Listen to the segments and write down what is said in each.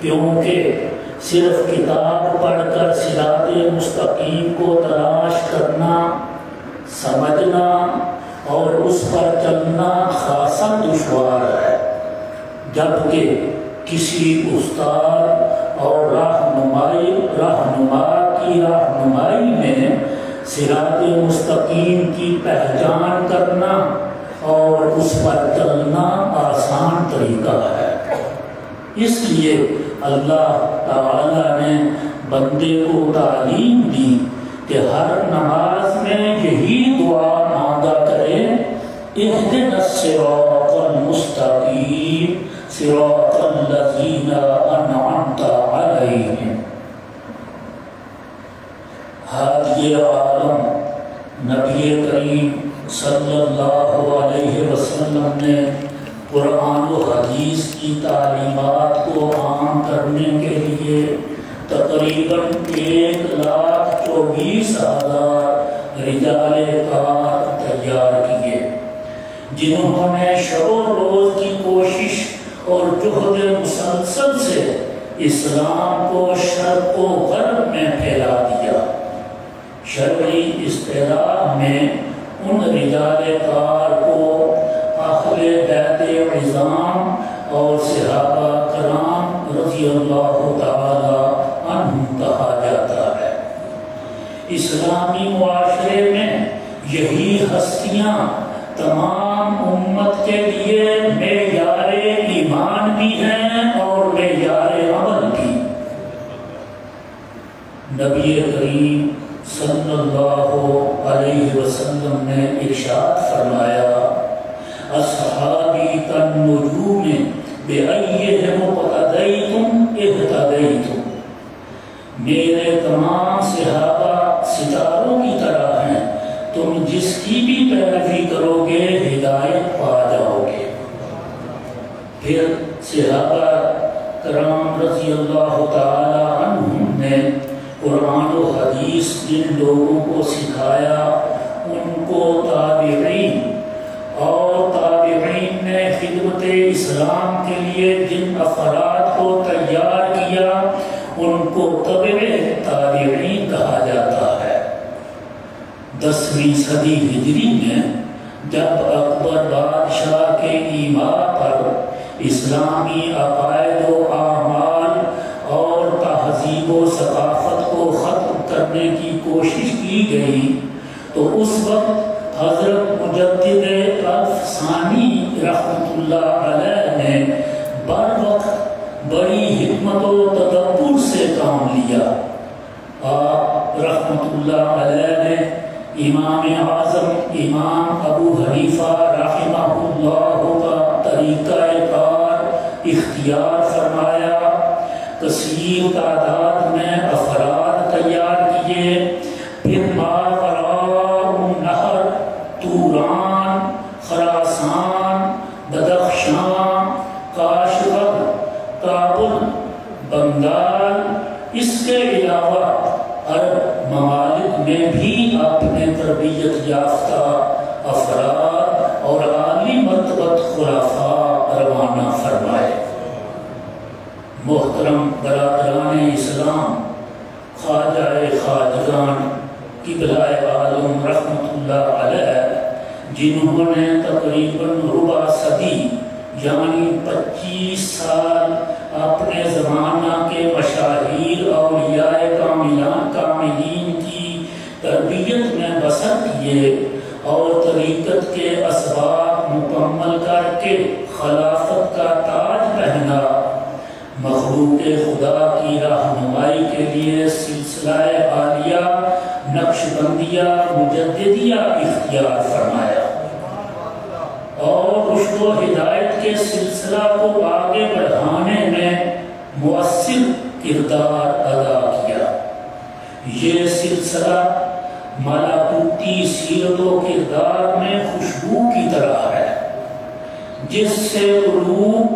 کیونکہ صرف کتاب پڑھ کر صراط مستقیم کو تلاش کرنا، سمجھنا اور اس پر چلنا خاصا دشوار ہے، جبکہ کسی استاد اور رہنما کی رہنمائی میں صراط مستقیم کی پہچان کرنا اور اس پر چلنا آسان طریقہ ہے۔ اس لیے اللہ تعالیٰ نے بندے کو تعلیم دی کہ ہر نماز میں یہی دعا مانگا کرے، اہدنا الصراط المستقیم صراط الذین انعمت علیہم۔ ہادی عالم نبی کریم صلی اللہ علیہ وسلم نے قرآن و حدیث کی تعلیمات کو عام کرنے کے لیے تقریباً 1,24,000 رجال کار تیار کیے، جنہوں نے شب و روز کی کوشش اور جہد مسلسل سے اسلام کو شرق و غرب میں پھیلا دیا۔ شرعی اصطلاح میں ان رجال کار کو اہل بیت عظام اور صحابہ کرام رضی اللہ تعالی عنہم کہا جاتا ہے۔ اسلامی معاشرے میں یہی ہستیاں تمام امت کے لیے معیار ایمان بھی ہیں اور معیار عمل بھی۔ نبی کریم صلی اللہ علیہ وسلم نے ارشاد فرمایا، اصحابی کالنجوم بأیہم اقتدیتم اہتدیتم۔ میرے تمام صحابہ ستاروں کی طرح ہیں، تم جس کی بھی پیروی کرو گے ہدایت پا جاؤ گے۔ پھر صحابہ کرام رضی اللہ تعالی عنہم نے قرآن و حدیث جن لوگوں کو سکھایا ان کو تابعین، اور تابعین نے خدمت اسلام کے لیے جن افراد کو تیار کیا ان کو تبع تابعین کہا جاتا ہے۔ 10ویں صدی ہجری میں جب اکبر بادشاہ کے ایما پر اسلامی عقائد و اعمال اور تہذیب و ثقافت کو ختم کرنے کی کوشش کی گئی تو اس وقت حضرت مجدد الف ثانی رحمۃ اللہ علیہ نے بروقت بڑی حکمت و تدبر سے کام لیا۔ آپ رحمۃ اللہ علیہ نے امام اعظم امام ابو حنیفہ رحمہ اللہ کا طریقہ کار اختیار فرمایا، کثیر تعداد میں افراد تیار کیے، پھر ماوراء النہر، توران، خراسان، بدخشان، کاشغر، کابل، بنگال، اس کے علاوہ عرب ممالک میں بھی اپنے تربیت یافتہ افراد اور عالی مرتبت خلفاء روانہ فرمائے۔ محترم برادران اسلام، خواجہ خواجگان قبلہ عالم رحمۃ اللہ علیہ، جنہوں نے تقریباً ربع صدی یعنی 25 سال اپنے زمانہ کے مشاہیر اولیاء کاملین کی تربیت میں بسر کیے اور طریقت کے اسباب مکمل کر کے خلافت کا تاج پہنا، مخلوق خدا کی رہنمائی کے لیے سلسلہ عالیہ نقشبندیہ مجددیہ اختیار فرمایا اور رشد و ہدایت کے سلسلہ کو آگے بڑھانے میں مؤثر کردار ادا کیا۔ یہ سلسلہ ملاکوتی سیرت و کردار میں خوشبو کی طرح ہے، جس سے قلوب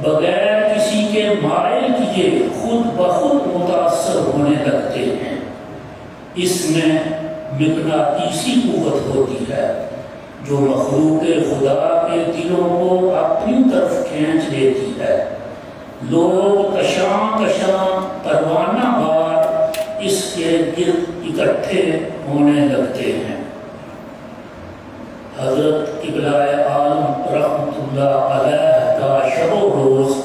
بغیر کسی کے مائل کیے خود بخود متاثر ہونے لگتے ہیں۔ اس میں مقناطیسی قوت ہوتی ہے جو مخلوق خدا کے دلوں کو اپنی طرف کھینچ لیتی ہے۔ لوگ کشاں کشاں پروانہ وار اس کے گرد اکٹھے ہونے لگتے ہیں۔ حضرت قبلہ عالم رحمۃ اللہ علیہ کا شب و روز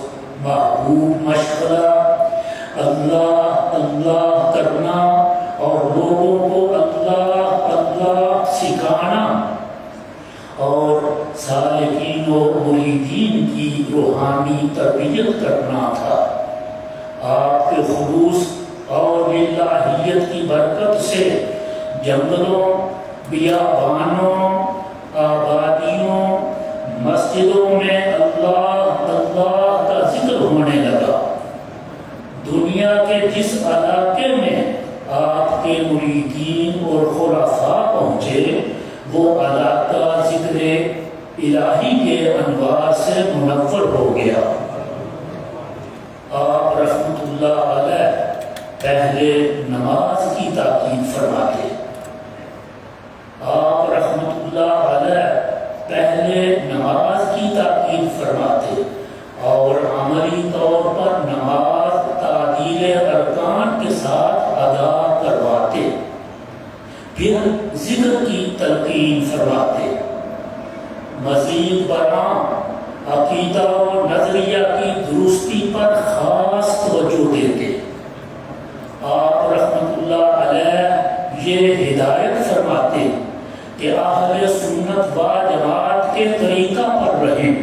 محبوب مشغلہ اللہ اللہ کرنا اور لوگوں کو اللہ اللہ سکھانا اور سالکین و مریدین کی روحانی تربیت کرنا تھا۔ آپ کے خلوص اور الہیت کی برکت سے جنگلوں، بیابانوں، آبادیوں، مسجدوں میں اللہ اللہ کا ذکر ہونے لگا۔ دنیا کے جس علاقے میں آپ کے مریدین اور خلفاء پہنچے وہ علاقہ ذکر الہی کے انوار سے منور ہو گیا۔ آپ رحمت اللہ علیہ پہلے نماز کی تاکید فرماتے، آپ رحمت اللہ علیہ پہلے نماز کی تاکید فرماتے اور عملی طور پر نماز تعدیل ارکان کے ساتھ ادا کرواتے، پھر ذکر کی تلقین فرماتے، مزید برآں عقیدہ و نظریہ کی درستی پر خاص توجہ دیتے۔ آپ رحمت اللہ علیہ یہ ہدایت فرماتے کہ اہل سنت و جماعت کے طریقہ پر رہیں،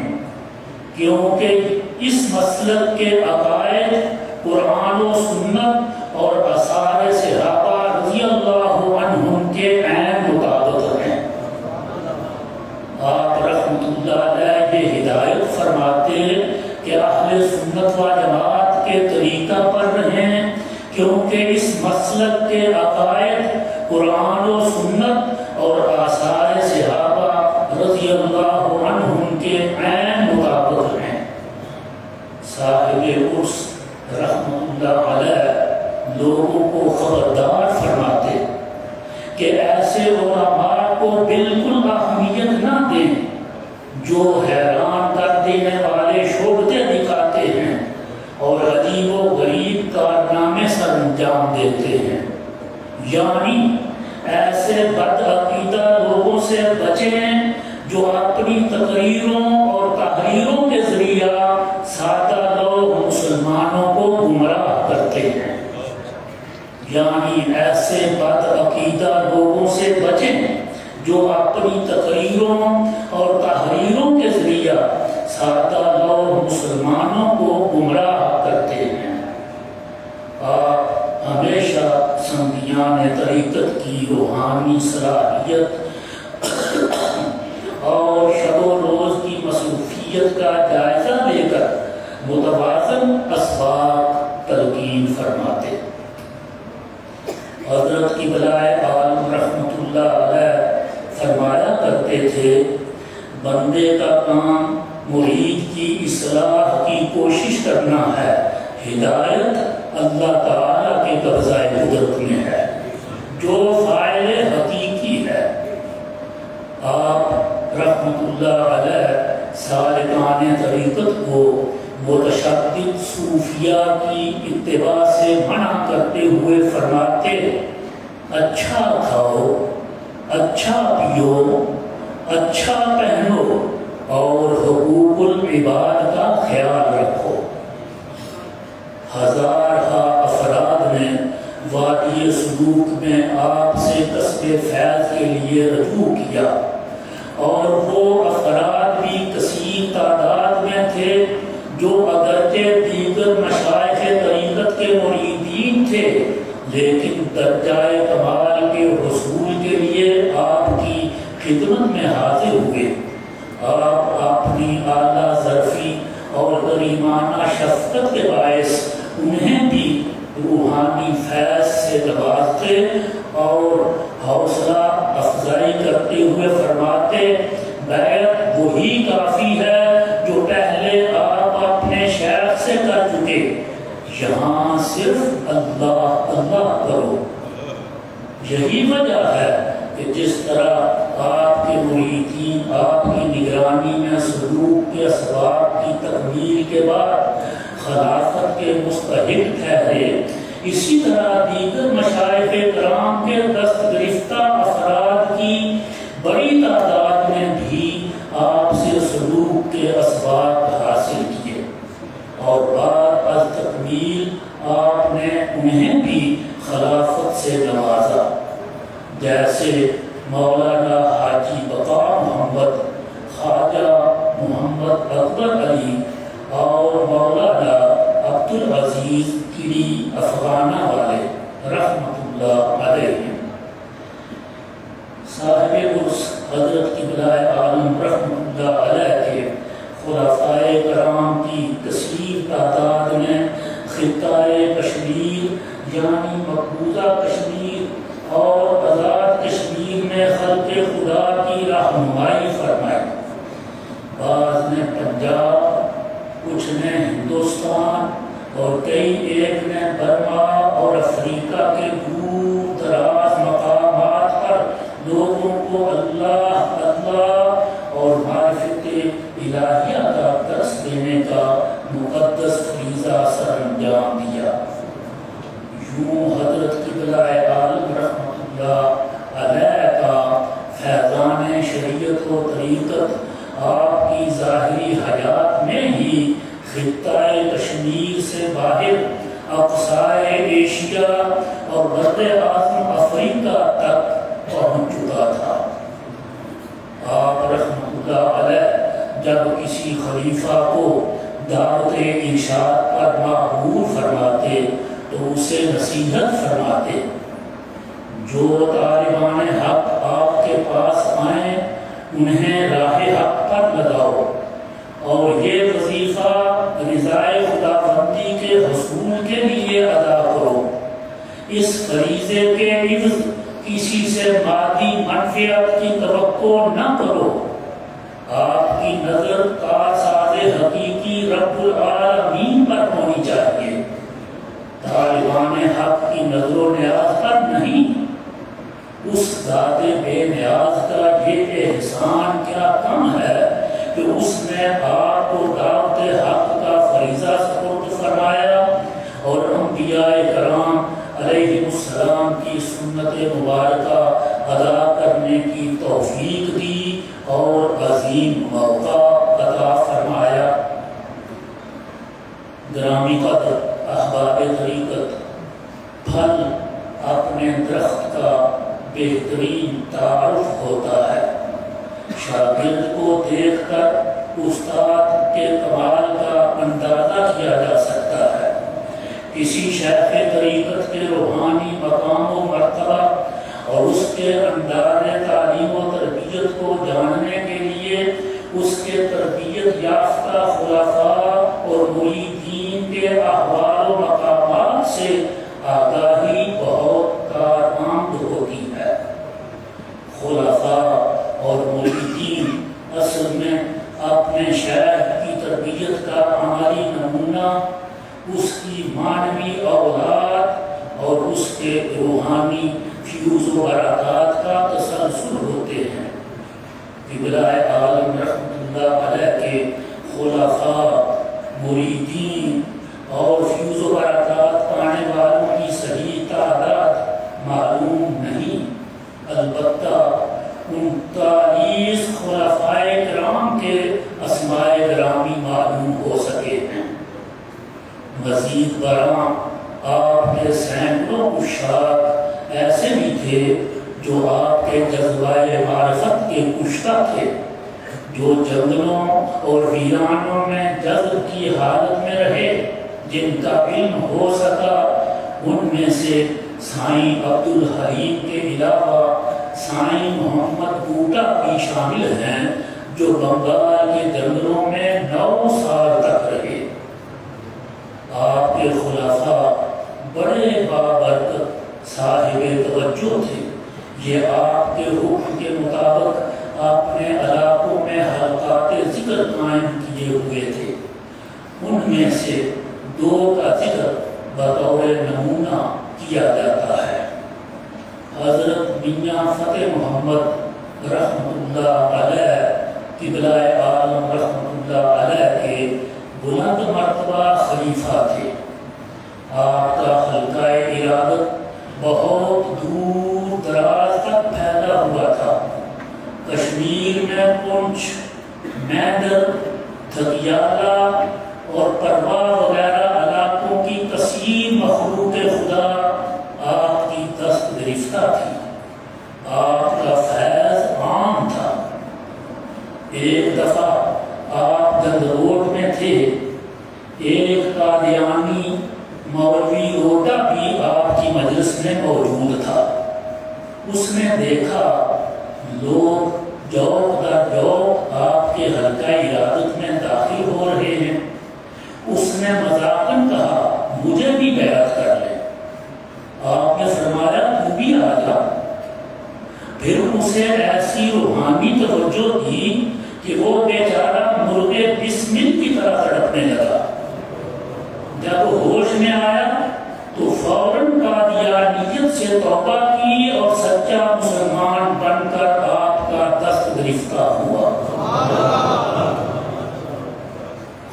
کیونکہ اس مسلک کے عقائد قرآن و سنت اور آثار صحابہ رضی اللہ عنہم کے عین مطابق ہیں۔ آپ رحمت اللہ علیہ یہ ہدایت فرماتے کہ اہل سنت و جماعت کے طریقہ پر رہیں، کیونکہ اس مسلک کے عقائد قرآن و سنت اور آثار صحابہ رضی اللہ عنہم کے عین مطابق ہیں۔ صاحب عرس رحمت اللہ علیہ لوگوں کو خبردار فرماتے کہ ایسے علماء کو بالکل اہمیت نہ دیں جو حیران کر دینے والے شعبے دکھاتے ہیں اور عجیب و غریب کارنامے سر انجام دیتے ہیں، یعنی ایسے بد عقیدہ لوگوں سے بچیں جو اپنی تقریروں اور تحریروں کے ذریعہ سادہ لوگ مسلمانوں کو گمراہ کرتے ہیں، یعنی ایسے بد عقیدہ لوگوں سے بچیں جو اپنی تقریروں اور تحریروں کے ذریعہ سادہ لوگ مسلمانوں کو گمراہ کرتے ہیں۔ آپ ہمیشہ سنگیان طریقت کی روحانی صلاحیت اور شب و روز کی مصروفیت کا جائزہ لے کر متوازن اسباق تلقین فرماتے۔ حضرت قبلہ عالم رحمت اللہ علیہ فرمایا کرتے تھے، بندے کا کام مرید کی اصلاح کی کوشش کرنا ہے، ہدایت اللہ تعالیٰ کے قبضہ قدرت میں ہے جو فاعل حقیقی ہے۔ آپ رحمت اللہ علیہ سالکان طریقت کو متشدد صوفیہ کی اتباع سے منع کرتے ہوئے فرماتے، اچھا کھاؤ، اچھا پیو، اچھا پہنو اور حقوق العباد کا خیال رکھو۔ ہزارہ افراد نے وادی سلوک میں آپ سے کسب فیض کے لیے رجوع کیا اور وہ افراد بھی کثیر تعداد میں تھے جو اگرچہ دیگر مشائخ طریقت کے مریدین تھے لیکن درجہ کمال کے حصول کے لیے آپ کی خدمت میں حاضر ہوئے۔ آپ اپنی اعلیٰ ظرفی اور کریمانہ شفقت کے باعث انہیں بھی روحانی فیض سے نوازتے اور حوصلہ افزائی کرتے ہوئے فرماتے، بیعت وہی کافی ہے جو پہلے آپ اپنے شیخ سے کر چکے، یہاں صرف اللہ اللہ کرو۔ یہی وجہ ہے کہ جس طرح آپ کے مریدین آپ کی نگرانی میں سلوک کے اسباب کی تکمیل کے بعد خلافت کے مستحق ٹھہرے، اسی طرح دیگر مشائخ کرام کے دست گرفتہ افراد کی بڑی تعداد نے بھی آپ سے سلوک کے اسباب حاصل کیے، اور بعد از تکمیل آپ نے انہیں بھی خلافت سے نوازا، جیسے مولانا حاجی بقا محمد، خواجہ محمد اکبر علی اور مولانا عبدالعزیز کڑی افغانہ والے رحمت اللہ علیہ۔ صاحب عرص حضرت قبلہ عالم رحمت اللہ علیہ کے خلفائے کرام کی کثیر تعداد نے خطہ کشمیر یعنی مقبوضہ کشمیر اور آزاد کشمیر میں خلق خدا کی رہنمائی فرمائی۔ بعض نے پنجاب، کچھ نے ہندوستان اور کئی ایک نے برما اور افریقہ کے دور دراز مقامات پر لوگوں کو اللہ اللہ اور معرفت الہیہ کا درس دینے کا مقدس فریضہ سر انجام دیا۔ یوں حضرت قبلہ عالم رحمت اللہ علیہ کا فیضان شریعت و طریقت آپ کی ظاہری حیات میں ہی خطہ کشمیر سے باہر اقصائے ایشیا اور بر اعظم افریقہ تک پہنچ چکا تھا۔ آپ رحمت اللہ علیہ جب کسی خلیفہ کو دعوت ارشاد پر معمور فرماتے تو اسے نصیحت فرماتے، جو طالبان حق آپ کے پاس آئیں انہیں راہ حق پر لگاؤ، اور یہ وظیفہ رضائے خداوندی کے حصول کے لیے ادا کرو۔ اس فریضے کے عوض کسی سے مادی منفعت کی توقع نہ کرو۔ آپ کی نظر کارساز حقیقی رب العالمین پر ہونی چاہیے، طالبان حق کی نظر و نیاز پر نہیں۔ اس ذات بے نیاز کا یہ احسان کیا کم ہے کہ اس نے آپ کو دعوت حق کا فریضہ سپرد فرمایا اور انبیاء کرام علیہ السلام کی سنت مبارکہ ادا کرنے کی توفیق دی اور عظیم موقع عطا فرمایا۔ گرامی قدر احباب طریقت، پھل اپنے درخت کا بہترین تعارف ہوتا ہے۔ شاگرد کو دیکھ کر استاد کے کمال کا اندازہ کیا جا سکتا ہے۔ کسی شیخ طریقت کے روحانی مقام و مرتبہ اور اس کے انداز تعلیم و تربیت کو جاننے کے لیے اس کے تربیت یافتہ خلفاء اور مریدین کے احوال و مقامات سے آگاہی بہت کارآمد ہوتی ہے۔ خلفاء اور مریدین اصل میں اپنے شیخ کی تربیت کا عملی نمونہ، اس کی معنوی اولاد اور اس کے روحانی فیوز و برکات کا تسلسل ہوتے ہیں۔ قبلہ عالم رحمت اللہ علیہ کے خلفاء، مریدین اور فیوز و برکات پانے والوں کی صحیح تعداد معلوم نہیں، البتہ 39 خلفائے کرام کے اسماء گرامی معلوم ہو سکے ہیں۔ مزید برآں آپ کے سینکڑوں عشاق ایسے بھی تھے جو آپ کے جذبہ معرفت کے کشتہ تھے، جو جنگلوں اور ویرانوں میں جذب کی حالت میں رہے۔ جن کا علم ہو سکا ان میں سے سائیں عبدالحلیم کے علاوہ سائیں محمد بوٹا بھی شامل ہیں، جو بنگال کے جنگلوں میں 9 سال تک رہے۔ آپ کے خلفاء بڑے بابرکت صاحب توجہ تھے۔ یہ آپ کے حکم کے مطابق اپنے علاقوں میں حلقات ذکر قائم کیے ہوئے تھے۔ ان میں سے 2 کا ذکر بطور نمونہ کیا جاتا ہے۔ حضرت میاں فتح محمد رحمت اللہ علیہ، قبلہ عالم رحمت اللہ علیہ کے بلند مرتبہ خلیفہ تھے۔ آپ کا حلقہ ارادت بہت دور دراز تک پھیلا ہوا تھا۔ کشمیر میں پونچھ، میدر، دھگیالہ اور پروا وغیرہ علاقوں کی کثیر مخلوق خدا آپ کی دست گرفتہ تھی۔ آپ کا فیض عام تھا۔ ایک دفعہ آپ گندروٹ میں تھے، ایک قادیانی مولوی روٹا بھی آپ کی مجلس میں موجود تھا۔ اس نے دیکھا لوگ جوق در جوق آپ کے حلقہ ارادت میں داخل ہو رہے ہیں۔ اس نے مذاقاً کہا مجھے بھی بیعت کر لے۔ آپ نے فرمایا تو بھی آ جا۔ پھر اسے ایسی روحانی توجہ دی کہ وہ بیچارہ مرغے بسمل کی طرح تڑپنے لگا۔ جب ہوش میں آیا تو فوراً قادیانیت سے توبہ کی اور سچا مسلمان بن کر آپ کا دست گرفتہ ہوا۔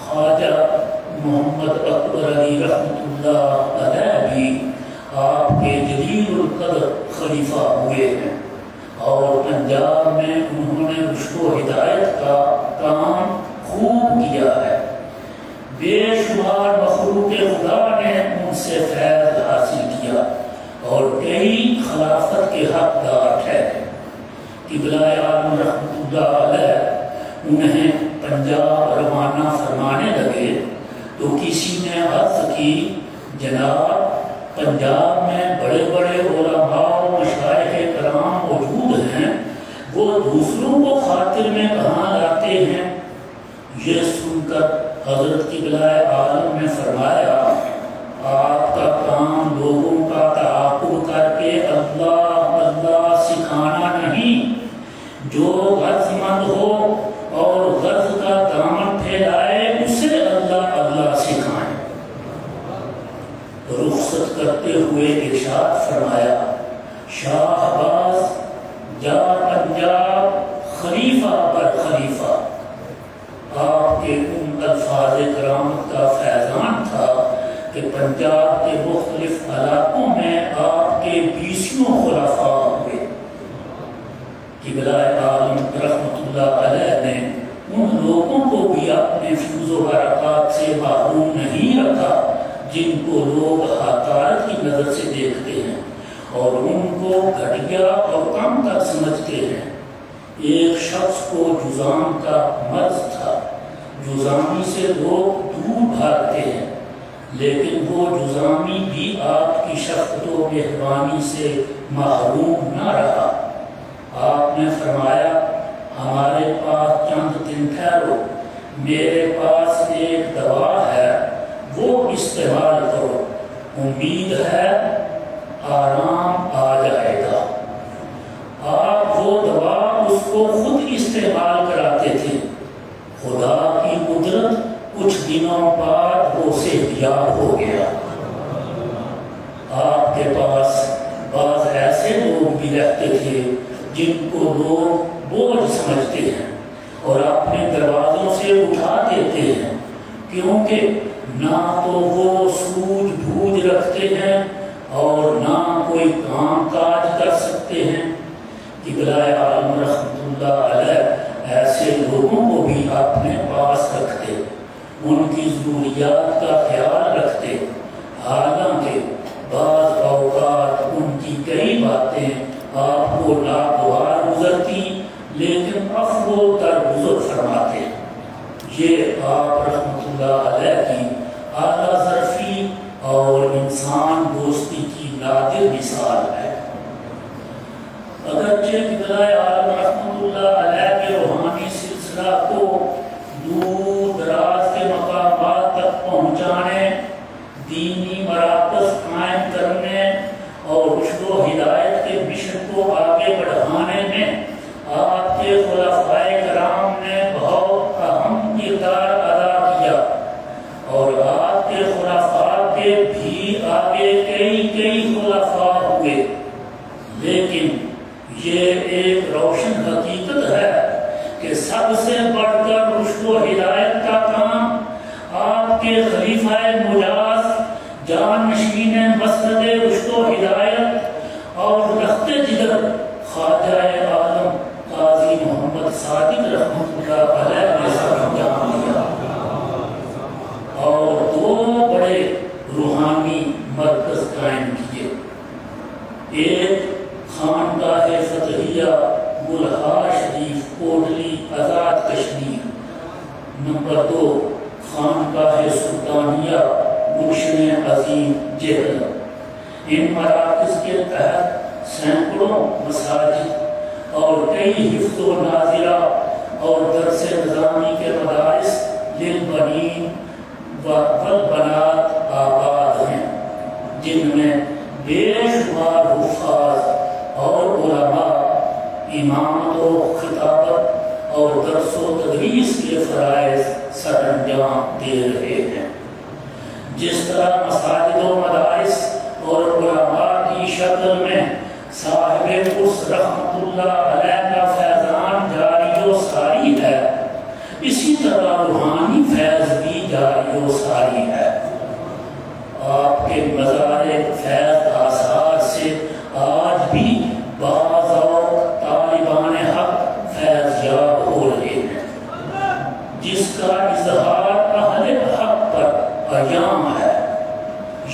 خواجہ محمد اکبر علی رحمۃ اللہ علیہ بھی آپ کے جلیل القدر خلیفہ ہوئے ہیں اور پنجاب میں انہوں نے رشد و ہدایت کا کام خوب کیا ہے۔ بے شمار مخلوق خدا نے ان سے فیض حاصل کیا اور کئی خلافت کے حقدار ٹھہرے۔ قبلہ عالم رحمۃ اللہ علیہ انہیں پنجاب روانہ فرمانے لگے تو کسی نے عرض کی جناب پنجاب میں بڑے بڑے علماء و مشائخ کرام موجود ہیں، وہ دوسروں کو خاطر میں کہاں لاتے ہیں؟ یہ سن کر حضرت قبلہ عالم نے فرمایا آپ کا کام لوگوں کا تعاقب کر کے اللہ اللہ سکھانا نہیں، جو غرض مند ہو اور غرض کا دامن پھیلائے اسے اللہ اللہ سکھائیں۔ رخصت کرتے ہوئے ارشاد فرمایا شاہ عباس جا پنجاب خلیفہ پر خلیفہ۔ آپ کے ان الفاظ کرامت کا فیضان تھا کہ پنجاب کے مختلف علاقوں میں آپ کے 20 خلفاء ہوئے۔ قبلہ عالم رحمۃ اللہ علیہ نے ان لوگوں کو بھی اپنے فیض و برکات سے محروم نہیں رکھا جن کو لوگ حقارت کی نظر سے دیکھتے ہیں اور ان کو گھٹیا اور کم تک سمجھتے ہیں۔ ایک شخص کو جذام کا مرض تھا، جذامی سے لوگ دور بھاگتے ہیں، لیکن وہ جذامی بھی آپ کی شفقت و مہربانی سے محروم نہ رہا۔ آپ نے فرمایا ہمارے پاس چند دن ٹھہرو، میرے پاس ایک دوا ہے وہ استعمال کرو، امید ہے آرام آ جائے گا۔ آپ وہ دوا اس کو خود استعمال کراتے تھے۔ خدا کی قدرت کچھ دنوں بعد وہ صحتیاب ہو گیا۔ آپ کے پاس بعض ایسے لوگ بھی رہتے تھے جن کو لوگ بوجھ سمجھتے ہیں اور اپنے دروازوں سے اٹھا دیتے ہیں، کیونکہ نہ تو وہ سوجھ بوجھ رکھتے ہیں اور نہ کوئی کام کاج کر سکتے ہیں۔ قبلہ عالم رحمۃ اللہ علیہ ایسے لوگوں کو بھی اپنے پاس رکھتے، ان کی ضروریات کا خیال رکھتے، حالانکہ بعض اوقات ان کی کئی باتیں آپ کو ناگوار گزرتی لیکن عفو درگزر فرماتے۔ یہ آپ رحمۃ اللہ علیہ کی اعلیٰ ظرفی اور انسان دوستی کی نادر مثال ہے۔ اگرچہ قبلہ عالم رحمۃ اللہ علیہ کے روحانی سلسلہ کو دور دراز کے مقامات تک پہنچانے، دینی مراکز قائم کرنے اور رشد و ہدایت کے مشن کو آگے بڑھانے میں آپ کے خلفاء کرام نے بہت اہم کردار ادا کیا اور آپ کے خلفاء کے بھی آگے کئی خلفاء ہوئے، لیکن یہ ایک روشن حقیقت ہے کہ سب سے بڑھ کر رشد و ہدایت کا کام کے خلیفہ مجاز جان نشین مسند رشد و ہدایت اور رخت جگر خواجہ عالم قاضی محمد صادق رحمۃ اللہ علیہ نے سرانجام دیا اور دو بڑے روحانی مرکز قائم کیے. ایک خانقاہ فتحیہ گلہار شریف کوٹلی آزاد کشمیر. نمبر 2 خانقاہ سلطانیہ گلشن عظیم جہل. ان مراکز کے تحت سینکڑوں مساجد اور کئی حفظ و ناظرہ اور درس نظامی کے مدارس للبنین والبنات آباد ہیں، جن میں بے شمار حفاظ اور علماء امامت و خطابت اور درس و تدریس کے فرائض سر انجام دے رہے ہیں. جس طرح مساجد و مدارس اور علماء کی شکل میں صاحب قدس رحمت اللہ علیہ کا فیضان جاری و ساری ہے، اسی طرح روحانی فیض بھی جاری و ساری ہے. آپ کے مزار فیض آثار سے آج بھی بعض اور طالبان حق فیض یاب ہو رہے ہیں، جس کا اظہار اہل حق پر ایام ہے.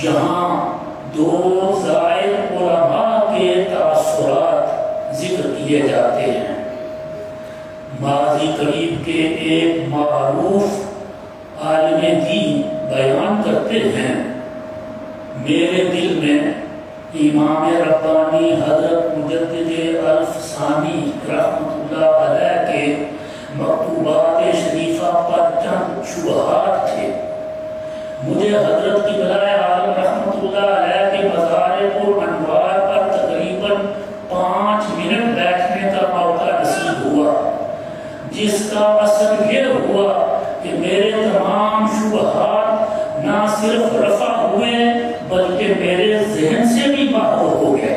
یہاں دو زائر علماء کے تاثرات ذکر کیے جاتے ہیں. ماضی قریب کے ایک معروف عالم دین بیان کرتے ہیں، میرے دل میں امام ربانی حضرت مجدد الف ثانی رحمت اللہ علیہ کے مکتوبات شریفہ پر چند شبہات تھے. مجھے حضرت کی بلائے عالم رحمت اللہ علیہ کے مزار انوار پر تقریباً 5 منٹ بیٹھنے کا موقع نصیب ہوا، جس کا اثر یہ ہوا کہ میرے تمام شبہات نہ صرف رفع ہوئے بلکہ میرے ذہن سے بھی باہر ہو گئے.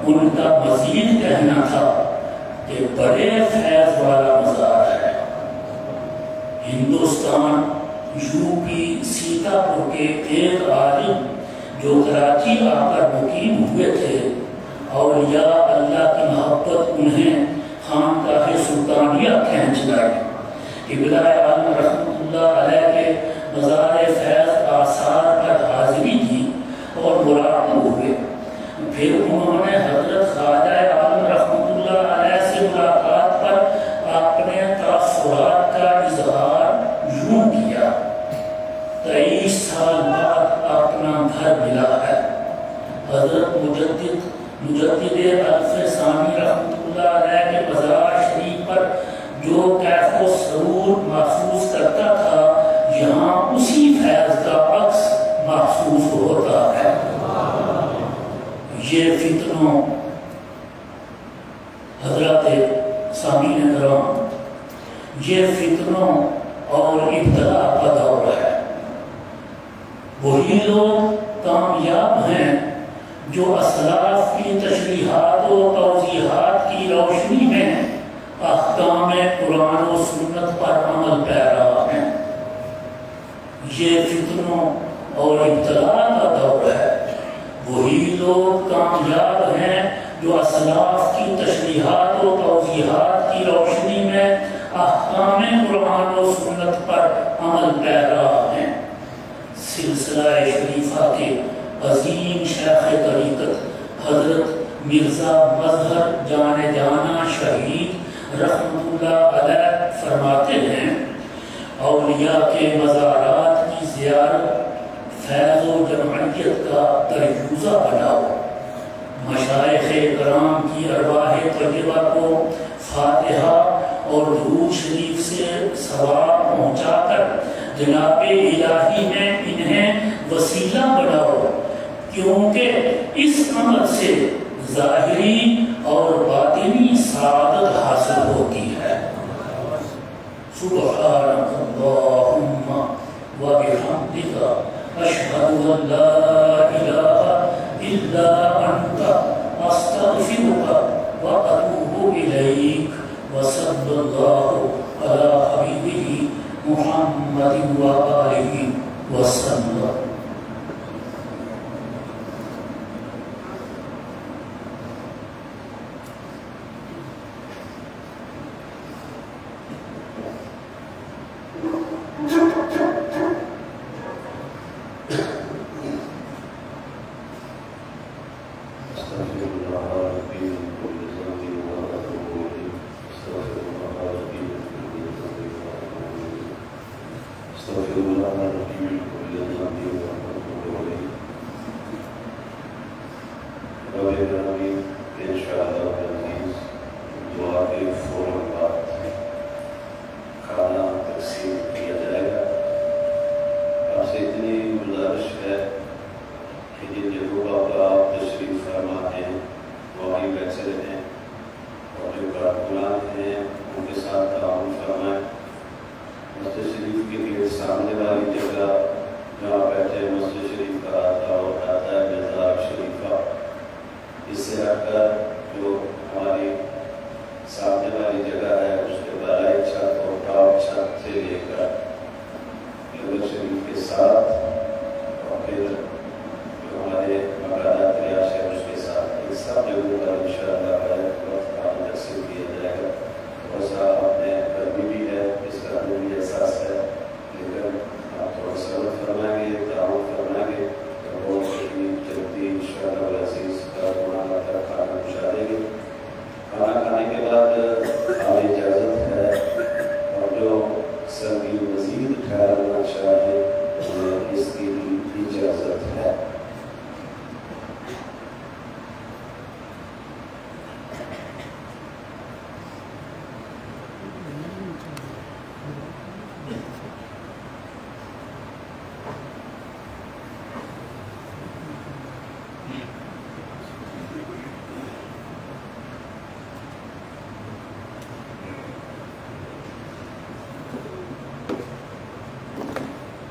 ان کا مزید کہنا تھا کہ بڑے فیض والا مزار ہے. ہندوستان یوپی سیتاپور کے ایک عالم جو کراچی آ کر مقیم ہوئے تھے، اولیاء اللہ کی محبت انہیں خانقاہ سلطانیہ کھینچ لائی. قبلہ عالم رحمت اللہ علیہ کے مزار فیض آثار پر حاضری دی اور مراقب ہوئے. پھر انہوں نے حضرت خواجہ عالم رحمت اللہ علیہ سے ملاقات پر اپنے تاثرات کا اظہار یوں کیا: 23 سال بعد اپنا گھر ملا ہے. حضرت مجدد الف ثانی رحمت اللہ علیہ کے مزار شریف پر جو کیف و سرور محسوس کرتا تھا، یہاں اسی فیض کا عکس محسوس ہوتا ہے. یہ فتنوں حضرات سامعین کرام، یہ فتنوں اور ابتلا کا دور ہے. وہی لوگ کامیاب ہیں جو اسلاف کی تشریحات و توضیحات کی روشنی میں احکام قرآن و سنت پر عمل پیرا ہیں. یہ فتنوں اور ابتلا کا دور ہے. وہی لوگ کامیاب ہیں جو اسلاف کی تشریحات و توضیحات کی روشنی میں احکام قرآن و سنت پر عمل پیرا ہیں. سلسلہ شریفہ کے عظیم شیخ طریقت حضرت مرزا مظہر جان جانا شہید رحمت اللہ علیہ فرماتے ہیں، اولیاء کے مزارات کی زیارت فیض و جمعیت کا دریوزہ بناؤ. مشائخ کرام کی ارواح طیبہ کو فاتحہ اور درود شریف سے ثواب پہنچا کر جناب الہی میں انہیں وسیلہ بناؤ، کیونکہ اس عمل سے ظاہری اور باطنی سعادت حاصل ہوتی ہے. سبحانک اللہم و بحمدک اشہد ان لا الہ الا انت استغفرک و اتوب الیک. وصلی اللہ علی حبیبہ محمد وآلہ وسلم.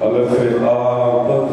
الف آب